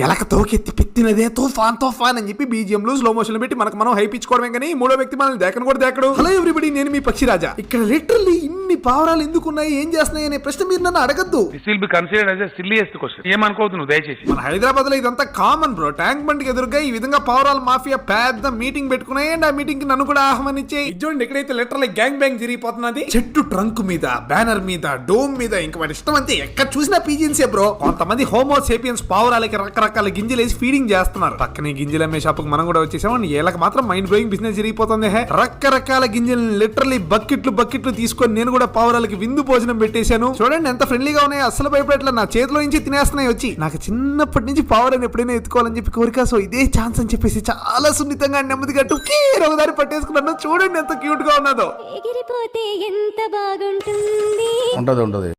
ఎలక తోకెత్తి పెట్టినదే తుఫాన్ అని చెప్పి బీజిఎం లో స్లో మోషన్ పెట్టి మనకు మనం హైప్ ఇచ్చుకోవడమే కానీ మూడో వ్యక్తి మనల్ని దేకను కూడా దేకడు. హలో ఎవ్రీబడి, నేను మీ పక్షిరాజా. ఇక్కడ లిటరల్లీ ఇన్ని పావురాలు ఎందుకున్నాయి, ఏం చేస్తున్నాయి అనే ప్రశ్న మీరు నన్ను అడగద్దు. మన హైదరాబాద్ లో ఇదంతా కామన్ బ్రో. ట్యాంక్ బండ్ కి ఎదురుగా ఈ విధంగా పావురాల మాఫియా పెద్ద మీటింగ్ పెట్టుకున్నాయి. అండ్ ఆ మీటింగ్ కి నన్ను కూడా ఆహ్వానించే చూడండి, ఎక్కడైతే లిటరల్లీ గ్యాంగ్ బ్యాంగ్ జరిగిపోతున్నది. చెట్టు ట్రంక్ మీద, బ్యానర్ మీద, డోమ్ మీద, ఇంకా వాటి ఇష్టం అంతే ఎక్కడ చూసినా పీజియన్సే బ్రో. కొంతమంది హోమో సేపియన్స్ పావురాలకి రకరకాల గింజలు వేసి ఫీడింగ్ చేస్తున్నారు. పక్కనే గింజలు అమ్మే షాప్ కి మనం కూడా వచ్చేసాం. వీళ్ళకి మాత్రం మైండ్ బ్లోయింగ్ బిజినెస్ జరిగిపోతుంది. రకరకాల గింజలు లిటరల్లీ బకెట్లు తీసుకొని నేను కూడా పావురాలకి విందు భోజనం పెట్టేశాను. చూడండి ఎంత ఫ్రెండ్లీగా ఉన్నాయి, అసలు భయపడట్లా. నా చేతిలో నుంచి తినేస్తున్నాయి వచ్చి. నాకు చిన్నప్పటి నుంచి పావురాన్ని ఎప్పుడైనా ఎత్తుకోవాలని చెప్పి కోరిక. సో ఇదే ఛాన్స్ అని చెప్పేసి చాలా సున్నితంగా నెమ్మదిగా ఒకదారి పట్టేసుకున్నాను. చూడండి ఎంత క్యూట్ గా ఉన్నదో. ఎగిరిపోతే ఎంత బాగుంటుంది. ఉంటది